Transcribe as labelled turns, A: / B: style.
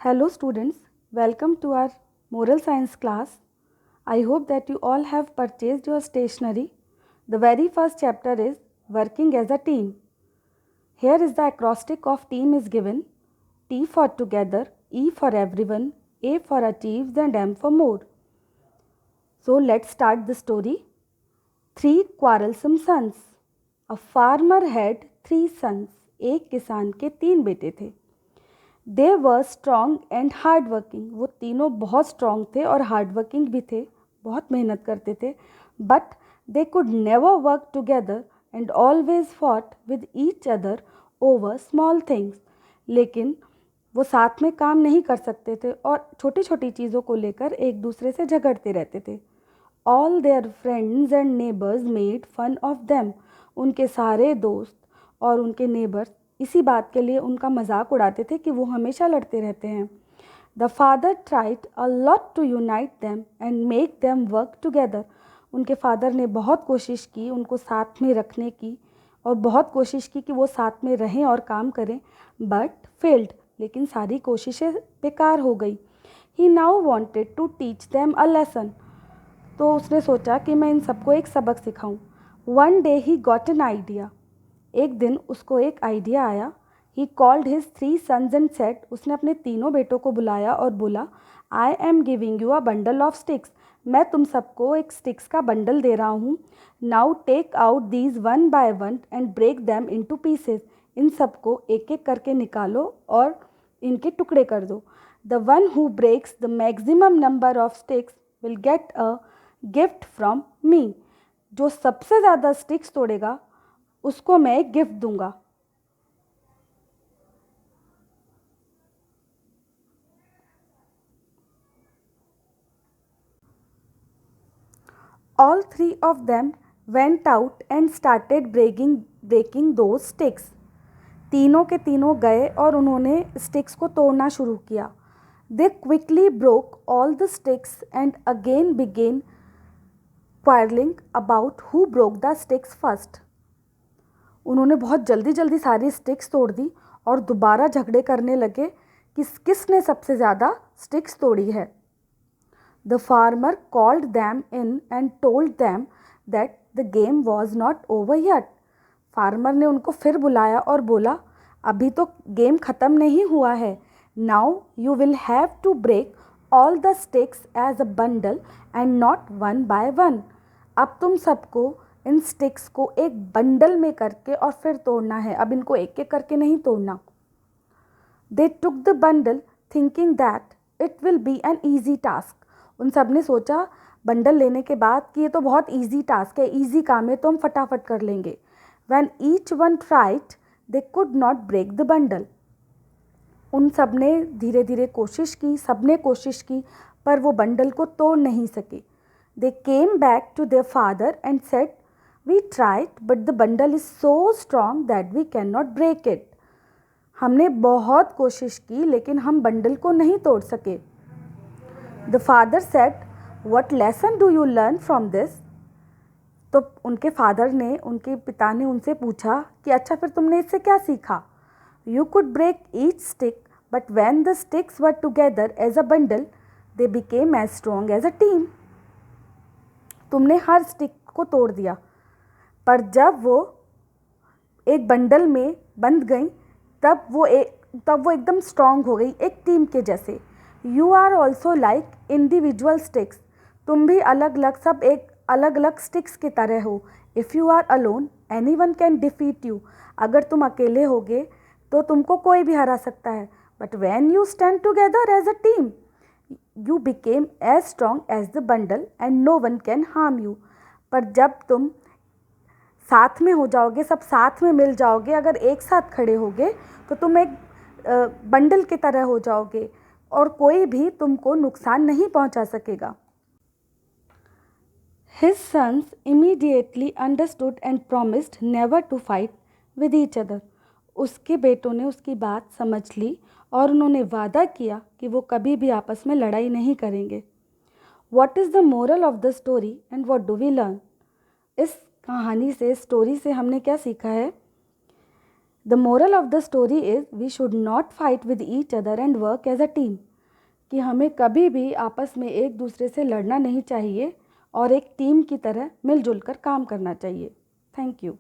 A: Hello students, welcome to our moral science class. I hope that you all have purchased your stationery. The very first chapter is working as a team. Here is the acrostic of team is given. T for together, E for everyone, A for achieves and M for more. So let's start the story. Three quarrelsome sons. A farmer had three sons. एक किसान के तीन बेटे थे. दे वर strong and hard working. वो तीनों बहुत strong थे और हार्ड वर्किंग भी थे, बहुत मेहनत करते थे. But they could never work together and always fought with each other over small things. लेकिन वो साथ में काम नहीं कर सकते थे और छोटी छोटी चीज़ों को लेकर एक दूसरे से झगड़ते रहते थे. All their friends and neighbours made fun of them. उनके सारे दोस्त और उनके नेबर्स इसी बात के लिए उनका मजाक उड़ाते थे कि वो हमेशा लड़ते रहते हैं. The father tried a lot to unite them and make them work together. उनके फादर ने बहुत कोशिश की उनको साथ में रखने की और बहुत कोशिश की कि वो साथ में रहें और काम करें, बट फेल्ड. लेकिन सारी कोशिशें बेकार हो गई. He now wanted to teach them a lesson. तो उसने सोचा कि मैं इन सबको एक सबक सिखाऊं. One day he got an idea. एक दिन उसको एक आइडिया आया. He called his three sons and said. उसने अपने तीनों बेटों को बुलाया और बोला, I am giving you a bundle of sticks. मैं तुम सबको एक स्टिक्स का बंडल दे रहा हूँ. Now take out these one by one and break them into pieces. इन सबको एक एक करके निकालो और इनके टुकड़े कर दो. The one who breaks the maximum number of sticks will get a gift from me. जो सबसे ज़्यादा स्टिक्स तोड़ेगा उसको मैं एक गिफ्ट दूंगा. All three of them went out and started breaking those sticks. तीनों के तीनों गए और उन्होंने स्टिक्स को तोड़ना शुरू किया. They quickly broke all the sticks and again began quarreling about who broke the sticks first. उन्होंने बहुत जल्दी जल्दी सारी स्टिक्स तोड़ दी और दोबारा झगड़े करने लगे कि किसने सबसे ज़्यादा स्टिक्स तोड़ी है. The farmer called them in and told them that the game was not over yet. Farmer ने उनको फिर बुलाया और बोला, अभी तो गेम ख़त्म नहीं हुआ है. Now you will have to break all the sticks as a bundle and not one by one. अब तुम सबको इन स्टिक्स को एक बंडल में करके और फिर तोड़ना है. अब इनको एक एक करके नहीं तोड़ना. They took the bundle thinking that it will be an easy task. उन सब ने सोचा बंडल लेने के बाद कि ये तो बहुत ईजी टास्क है, ईजी काम है, तो हम फटाफट कर लेंगे. When each one tried, they could not break the bundle. उन सब ने धीरे धीरे कोशिश की, सब ने कोशिश की, पर वो बंडल को तोड़ नहीं सके. They came back to their father and said, we tried, but the bundle is so strong that we cannot break it. हमने बहुत कोशिश की लेकिन हम बंडल को नहीं तोड़ सके. The father said, what lesson do you learn from this? तो उनके फादर ने, उनके पिता ने उनसे पूछा कि अच्छा फिर तुमने इससे क्या सीखा. You could break each stick, but when the sticks were together as a bundle, they became as strong as a team. तुमने हर स्टिक को तोड़ दिया, पर जब वो एक बंडल में बंध गई तब वो एकदम स्ट्रांग हो गई, एक टीम के जैसे. You are also like individual sticks. तुम भी अलग अलग, सब एक अलग अलग स्टिक्स की तरह हो. If you are alone anyone can defeat you. अगर तुम अकेले होगे तो तुमको कोई भी हरा सकता है. But when you stand together as a team you became as strong as the bundle and no one can harm you. पर जब तुम साथ में हो जाओगे, सब साथ में मिल जाओगे, अगर एक साथ खड़े होगे तो तुम एक बंडल की तरह हो जाओगे और कोई भी तुमको नुकसान नहीं पहुंचा सकेगा. His sons immediately understood and promised never to fight with each other. उसके बेटों ने उसकी बात समझ ली और उन्होंने वादा किया कि वो कभी भी आपस में लड़ाई नहीं करेंगे. What is the moral of the story and what do we learn? इस कहानी से, स्टोरी से हमने क्या सीखा है. The moral of the story is we should not fight with each other and work as a team, कि हमें कभी भी आपस में एक दूसरे से लड़ना नहीं चाहिए और एक टीम की तरह मिलजुल कर काम करना चाहिए। Thank you.